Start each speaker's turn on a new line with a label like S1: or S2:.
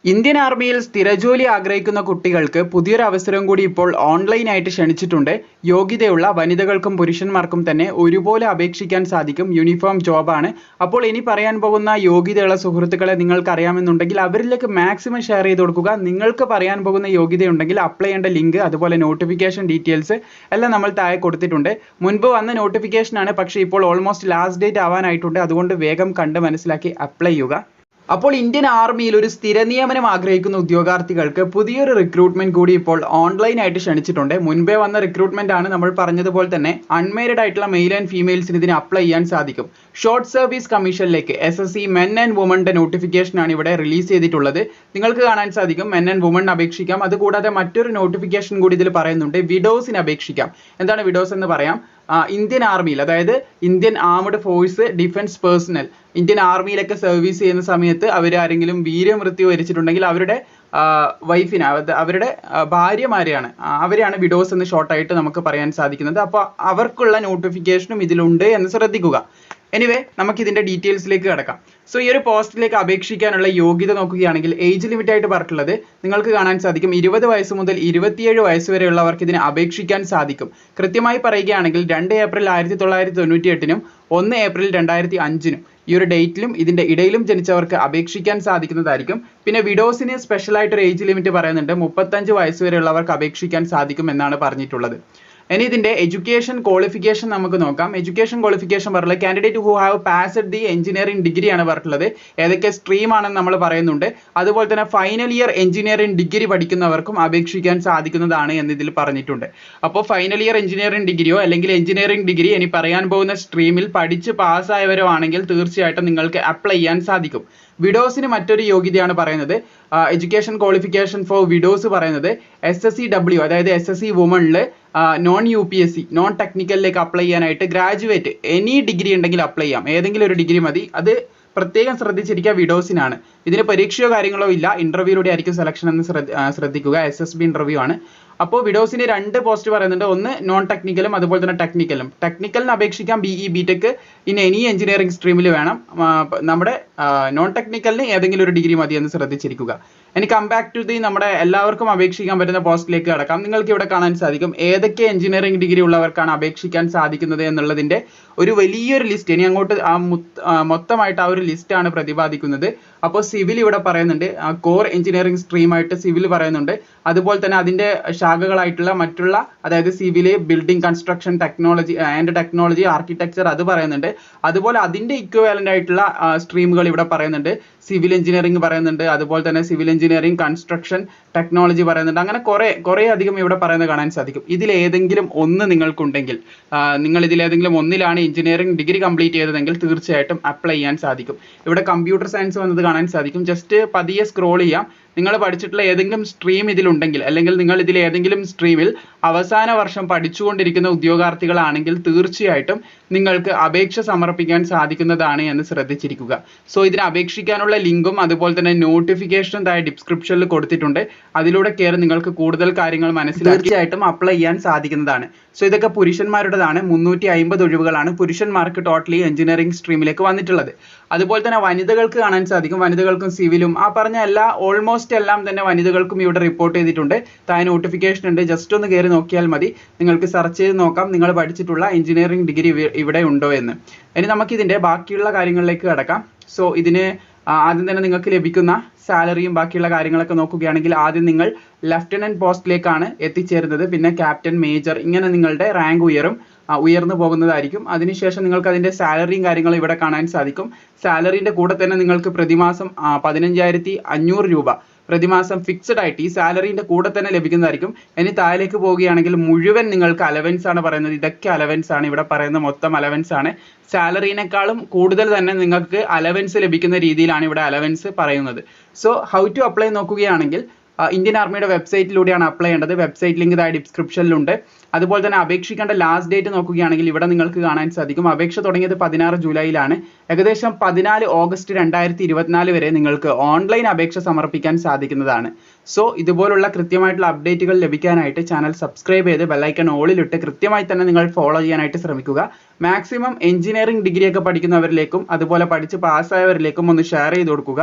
S1: Indian ആർമിയിൽ സ്ഥിരജോലി ആഗ്രഹിക്കുന്ന കുട്ടികൾക്ക് പുതിയൊരു അവസരം കൂടി ഇപ്പോൾ ഓൺലൈനായിട്ട് ക്ഷണിച്ചിട്ടുണ്ട്. യോഗ്യതയുള്ള വനിതകൾക്കും പുരുഷന്മാർക്കും തന്നെ ഒരുപോലെ അപേക്ഷിക്കാൻ സാധിക്കും. യൂണിഫോം ജോബാണ്. അപ്പോൾ ഇനി പറയാൻ പോകുന്ന യോഗ്യതയുള്ള സുഹൃത്തുക്കളെ നിങ്ങൾക്ക് അറിയാമെന്നുണ്ടെങ്കിൽ അവരിലേക്ക് മാക്സിമം ഷെയർ ചെയ്ത് കൊടുക്കുക. നിങ്ങൾക്ക് പറയാൻ പോകുന്ന യോഗ്യതയുണ്ടെങ്കിൽ അപ്ലൈ ചെയ്യേണ്ട ലിങ്ക് അതുപോലെ നോട്ടിഫിക്കേഷൻ ഡീറ്റെയിൽസ് എല്ലാം നമ്മൾ താഴെ കൊടുത്തിട്ടുണ്ട്. മുൻപ് വന്ന നോട്ടിഫിക്കേഷനാണ്, പക്ഷേ ഇപ്പോൾ ഓൾമോസ്റ്റ് ലാസ്റ്റ് ഡേറ്റ് ആവാനായിട്ടുണ്ട്. അതുകൊണ്ട് വേഗം കണ്ട് മനസ്സിലാക്കി അപ്ലൈ ചെയ്യുക. അപ്പോൾ ഇന്ത്യൻ ആർമിയിൽ ഒരു സ്ഥിര നിയമനം ആഗ്രഹിക്കുന്ന ഉദ്യോഗാർത്ഥികൾക്ക് പുതിയൊരു റിക്രൂട്ട്മെന്റ് കൂടി ഇപ്പോൾ ഓൺലൈനായിട്ട് ക്ഷണിച്ചിട്ടുണ്ട്. മുൻപേ വന്ന റിക്രൂട്ട്മെന്റ് ആണ്. നമ്മൾ പറഞ്ഞതുപോലെ തന്നെ അൺമാരീഡ് ആയിട്ടുള്ള മെയിൽ ആൻഡ് ഫീമെയിൽസിന് ഇതിന് അപ്ലൈ ചെയ്യാൻ സാധിക്കും. ഷോർട്ട് സർവീസ് കമ്മീഷനിലേക്ക് SSC മെൻ ആൻഡ് വുമന്റെ നോട്ടിഫിക്കേഷൻ ആണ് ഇവിടെ റിലീസ് ചെയ്തിട്ടുള്ളത്. നിങ്ങൾക്ക് കാണാൻ സാധിക്കും മെൻ ആൻഡ് വുമൺ അപേക്ഷിക്കാം. അതുകൂടാതെ മറ്റൊരു നോട്ടിഫിക്കേഷൻ കൂടി ഇതിൽ പറയുന്നുണ്ട്, വിഡോസിന് അപേക്ഷിക്കാം. എന്താണ് വിഡോസ് എന്ന് പറയാം. ഇന്ത്യൻ ആർമിയിൽ, അതായത് Indian armed force defence personnel, Indian ആർമിയിലൊക്കെ സർവീസ് ചെയ്യുന്ന സമയത്ത് അവർ ആരെങ്കിലും വീരമൃത്യു വരിച്ചിട്ടുണ്ടെങ്കിൽ അവരുടെ വൈഫിനെ, അവരുടെ ഭാര്യമാരെയാണ്, അവരെയാണ് വിഡോസ് എന്ന് ഷോർട്ടായിട്ട് നമുക്ക് പറയാൻ സാധിക്കുന്നത്. അപ്പോൾ അവർക്കുള്ള നോട്ടിഫിക്കേഷനും ഇതിലുണ്ട് എന്ന് ശ്രദ്ധിക്കുക. എനിവേ, നമുക്ക് ഇതിന്റെ ഡീറ്റെയിൽസിലേക്ക് കിടക്കാം. സോ ഈ ഒരു പോസ്റ്റിലേക്ക് അപേക്ഷിക്കാനുള്ള യോഗ്യത നോക്കുകയാണെങ്കിൽ ഏജ് ലിമിറ്റ് ആയിട്ട് പറഞ്ഞിട്ടുള്ളത് നിങ്ങൾക്ക് കാണാൻ സാധിക്കും 20 വയസ്സ് മുതൽ 27 വയസ്സ് വരെയുള്ളവർക്ക് ഇതിന് അപേക്ഷിക്കാൻ സാധിക്കും. കൃത്യമായി പറയുകയാണെങ്കിൽ 2 ഏപ്രിൽ 1998-നും 1 ഏപ്രിൽ 2005-നും ഈ ഒരു ഡേറ്റിലും ഇതിന്റെ ഇടയിലും ജനിച്ചവർക്ക് അപേക്ഷിക്കാൻ സാധിക്കുന്നതായിരിക്കും. പിന്നെ വിഡോസിന് സ്പെഷ്യൽ ആയിട്ടൊരു ഏജ് ലിമിറ്റ് പറയുന്നുണ്ട്, 35 വയസ്സ് വരെയുള്ളവർക്ക് അപേക്ഷിക്കാൻ സാധിക്കും എന്നാണ് പറഞ്ഞിട്ടുള്ളത്. ഇനി ഇതിന്റെ എഡ്യൂക്കേഷൻ ക്വാളിഫിക്കേഷൻ നമുക്ക് നോക്കാം. എഡ്യൂക്കേഷൻ ക്വാളിഫിക്കേഷൻ പറഞ്ഞിട്ടുള്ളത് candidate who have passed the engineering degree ആണ് പറഞ്ഞിട്ടുള്ളത്. ഏതൊക്കെ സ്ട്രീം ആണെന്ന് നമ്മൾ പറയുന്നുണ്ട്. അതുപോലെ തന്നെ ഫൈനൽ ഇയർ എഞ്ചിനീയറിംഗ് ഡിഗ്രി പഠിക്കുന്നവർക്കും അപേക്ഷിക്കാൻ സാധിക്കുന്നതാണ് എന്ന് ഇതിൽ പറഞ്ഞിട്ടുണ്ട്. അപ്പോൾ ഫൈനൽ ഇയർ എഞ്ചിനീയറിംഗ് ഡിഗ്രിയോ അല്ലെങ്കിൽ എഞ്ചിനീയറിംഗ് ഡിഗ്രി ഇനി പറയാൻ പോകുന്ന സ്ട്രീമിൽ പഠിച്ച് പാസ്സായവരോ ആണെങ്കിൽ തീർച്ചയായിട്ടും നിങ്ങൾക്ക് അപ്ലൈ ചെയ്യാൻ സാധിക്കും. വിഡോസിന് മറ്റൊരു യോഗ്യതയാണ് പറയുന്നത്. എഡ്യൂക്കേഷൻ ക്വാളിഫിക്കേഷൻ ഫോർ വിഡോസ് പറയുന്നത് SSCW, അതായത് SSC വുമണിൽ നോൺ UPSC നോൺ ടെക്നിക്കലിലേക്ക് അപ്ലൈ ചെയ്യാനായിട്ട് ഗ്രാജുവേറ്റ് എനി ഡിഗ്രി ഉണ്ടെങ്കിൽ അപ്ലൈ ചെയ്യാം. ഏതെങ്കിലും ഒരു ഡിഗ്രി മതി. അത് പ്രത്യേകം ശ്രദ്ധിച്ചിരിക്കുക, വിഡോസിനാണ്. ഇതിന് പരീക്ഷയോ കാര്യങ്ങളോ ഇല്ല, ഇന്റർവ്യൂയിലൂടെ ആയിരിക്കും സെലക്ഷൻ എന്ന് ശ്രദ്ധിക്കുക. SSB ഇന്റർവ്യൂ ആണ്. അപ്പോൾ വിഡോസിന് 2 പോസ്റ്റ് പറയുന്നുണ്ട്. ഒന്ന് നോൺ ടെക്നിക്കലും അതുപോലെ തന്നെ ടെക്നിക്കലും. ടെക്നിക്കലിന് അപേക്ഷിക്കാൻ BE BTech in any engineering സ്ട്രീമിൽ വേണം. നമ്മുടെ നോൺ ടെക്നിക്കലിന് ഏതെങ്കിലും ഒരു ഡിഗ്രി മതി എന്ന് ശ്രദ്ധിച്ചിരിക്കുക. ഇനി കം ബാക്ക് ടു ദി നമ്മുടെ എല്ലാവർക്കും അപേക്ഷിക്കാൻ പറ്റുന്ന പോസ്റ്റിലേക്ക് കടക്കാം. നിങ്ങൾക്ക് ഇവിടെ കാണാൻ സാധിക്കും ഏതൊക്കെ എഞ്ചിനീയറിംഗ് ഡിഗ്രി ഉള്ളവർക്കാണ് അപേക്ഷിക്കാൻ സാധിക്കുന്നത് എന്നുള്ളതിന്റെ ഒരു വലിയൊരു ലിസ്റ്റ്. ഇനി അങ്ങോട്ട് മൊത്തമായിട്ട് ആ ഒരു ലിസ്റ്റ് ആണ് പ്രതിപാദിക്കുന്നത്. അപ്പോൾ സിവിൽ ഇവിടെ പറയുന്നുണ്ട്, കോർ എഞ്ചിനീയറിംഗ് സ്ട്രീം ആയിട്ട് സിവിൽ പറയുന്നുണ്ട്. അതുപോലെ തന്നെ അതിന്റെ ശാഖകളായിട്ടുള്ള മറ്റുള്ള, അതായത് civil, building construction, technology, architecture അത് പറയുന്നുണ്ട്. അതുപോലെ അതിന്റെ ഇക്വലന്റ് ആയിട്ടുള്ള സ്ട്രീമുകൾ ഇവിടെ പറയുന്നുണ്ട്. സിവിൽ എഞ്ചിനീയറിംഗ് പറയുന്നുണ്ട്, അതുപോലെ തന്നെ സിവിൽ എഞ്ചിനീയറിംഗ്, കൺസ്ട്രക്ഷൻ ടെക്നോളജി പറയുന്നുണ്ട്. അങ്ങനെ കുറെ അധികം ഇവിടെ പറയുന്നത് കാണാൻ സാധിക്കും. ഇതിലേതെങ്കിലും ഒന്ന് നിങ്ങൾക്കുണ്ടെങ്കിൽ, നിങ്ങൾ ഇതിലേതെങ്കിലും ഒന്നിലാണ് എഞ്ചിനീയറിംഗ് ഡിഗ്രി കംപ്ലീറ്റ് ചെയ്തതെങ്കിൽ തീർച്ചയായിട്ടും അപ്ലൈ ചെയ്യാൻ സാധിക്കും. ഇവിടെ കമ്പ്യൂട്ടർ സയൻസ് വന്നത് കാണാൻ സാധിക്കും. ജസ്റ്റ് പതിയെ സ്ക്രോൾ ചെയ്യാം. നിങ്ങൾ പഠിച്ചിട്ടുള്ള ഏതെങ്കിലും സ്ട്രീം ഇതിലുണ്ടെങ്കിൽ, അല്ലെങ്കിൽ നിങ്ങൾ ഇതിൽ ഏതെങ്കിലും സ്ട്രീമിൽ അവസാന വർഷം പഠിച്ചുകൊണ്ടിരിക്കുന്ന ഉദ്യോഗാർത്ഥികളാണെങ്കിൽ തീർച്ചയായിട്ടും നിങ്ങൾക്ക് അപേക്ഷ സമർപ്പിക്കാൻ സാധിക്കുന്നതാണ് എന്ന് ശ്രദ്ധിച്ചിരിക്കുക. സോ ഇതിന് അപേക്ഷിക്കാനുള്ള ലിങ്കും അതുപോലെ തന്നെ നോട്ടിഫിക്കേഷനും താഴെ ഡിസ്ക്രിപ്ഷനിൽ കൊടുത്തിട്ടുണ്ട്. അതിലൂടെ കയറി നിങ്ങൾക്ക് കൂടുതൽ കാര്യങ്ങൾ മനസ്സിലാക്കി തീർച്ചയായിട്ടും അപ്ലൈ ചെയ്യാൻ സാധിക്കുന്നതാണ്. സോ ഇതൊക്കെ പുരുഷന്മാരുടേതാണ്. 350 ഒഴിവുകളാണ് പുരുഷന്മാർക്ക് ടോട്ടലി എഞ്ചിനീയറിംഗ് സ്ട്രീമിലേക്ക് വന്നിട്ടുള്ളത്. അതുപോലെ തന്നെ വനിതകൾക്ക് കാണാൻ സാധിക്കും. വനിതകൾക്കും സിവിലും ആ പറഞ്ഞ ഓൾമോസ്റ്റ് എല്ലാം തന്നെ വനിതകൾക്കും ഇവിടെ റിപ്പോർട്ട് ചെയ്തിട്ടുണ്ട്. താഴെ നോട്ടിഫിക്കേഷൻ ഉണ്ട്. ജസ്റ്റ് ഒന്ന് കയറി നോക്കിയാൽ മതി. നിങ്ങൾക്ക് സെർച്ച് ചെയ്ത് നോക്കാം നിങ്ങൾ പഠിച്ചിട്ടുള്ള എഞ്ചിനീയറിംഗ് ഡിഗ്രി ഇവിടെ ഉണ്ടോ എന്ന്. ഇനി നമുക്ക് ഇതിന്റെ ബാക്കിയുള്ള കാര്യങ്ങളിലേക്ക് കടക്കാം. സോ ഇതിന് ആദ്യം തന്നെ നിങ്ങൾക്ക് ലഭിക്കുന്ന സാലറിയും ബാക്കിയുള്ള കാര്യങ്ങളൊക്കെ നോക്കുകയാണെങ്കിൽ ആദ്യം നിങ്ങൾ ലെഫ്റ്റനന്റ് പോസ്റ്റിലേക്കാണ് എത്തിച്ചേരുന്നത്. പിന്നെ ക്യാപ്റ്റൻ, മേജർ, ഇങ്ങനെ നിങ്ങളുടെ റാങ്ക് ഉയർന്നു പോകുന്നതായിരിക്കും. അതിനുശേഷം നിങ്ങൾക്ക് അതിന്റെ സാലറിയും കാര്യങ്ങളും ഇവിടെ കാണാൻ സാധിക്കും. സാലറിന്റെ കൂടെ തന്നെ നിങ്ങൾക്ക് പ്രതിമാസം 15,500 രൂപ പ്രതിമാസം ഫിക്സഡ് ആയിട്ട് ഈ സാലറിന്റെ കൂടെ തന്നെ ലഭിക്കുന്നതായിരിക്കും. ഇനി താഴേക്ക് പോവുകയാണെങ്കിൽ മുഴുവൻ നിങ്ങൾക്ക് അലവൻസ് ആണ് പറയുന്നത്. ഇതൊക്കെ അലവൻസ് ആണ്, ഇവിടെ പറയുന്ന മൊത്തം അലവൻസ് ആണ്. സാലറിനേക്കാളും കൂടുതൽ തന്നെ നിങ്ങൾക്ക് അലവൻസ് ലഭിക്കുന്ന രീതിയിലാണ് ഇവിടെ അലവൻസ് പറയുന്നത്. സോ ഹൗ ടു അപ്ലൈ നോക്കുകയാണെങ്കിൽ ഇന്ത്യൻ ആർമിയുടെ വെബ്സൈറ്റിലൂടെയാണ് അപ്ലൈ ചെയ്യേണ്ടത്. വെബ്സൈറ്റ് ലിങ്ക് താഴെ ഡിസ്ക്രിപ്ഷനിലുണ്ട്. അതുപോലെ തന്നെ അപേക്ഷിക്കേണ്ട ലാസ്റ്റ് ഡേറ്റ് നോക്കുകയാണെങ്കിൽ ഇവിടെ നിങ്ങൾക്ക് കാണാൻ സാധിക്കും. അപേക്ഷ തുടങ്ങിയത് 16 ജൂലൈയിലാണ്. ഏകദേശം 14 ഓഗസ്റ്റ് 2024 വരെ നിങ്ങൾക്ക് ഓൺലൈൻ അപേക്ഷ സമർപ്പിക്കാൻ സാധിക്കുന്നതാണ്. സോ ഇതുപോലുള്ള കൃത്യമായിട്ടുള്ള അപ്ഡേറ്റുകൾ ലഭിക്കാനായിട്ട് ചാനൽ സബ്സ്ക്രൈബ് ചെയ്ത് ബെല്ലൈക്കൺ ഓളിലിട്ട് കൃത്യമായി തന്നെ നിങ്ങൾ ഫോളോ ചെയ്യാനായിട്ട് ശ്രമിക്കുക. മാക്സിമം എഞ്ചിനീയറിംഗ് ഡിഗ്രിയൊക്കെ പഠിക്കുന്നവരിലേക്കും അതുപോലെ പഠിച്ച് പാസ്സായവരിലേക്കും ഒന്ന് ഷെയർ ചെയ്ത് കൊടുക്കുക.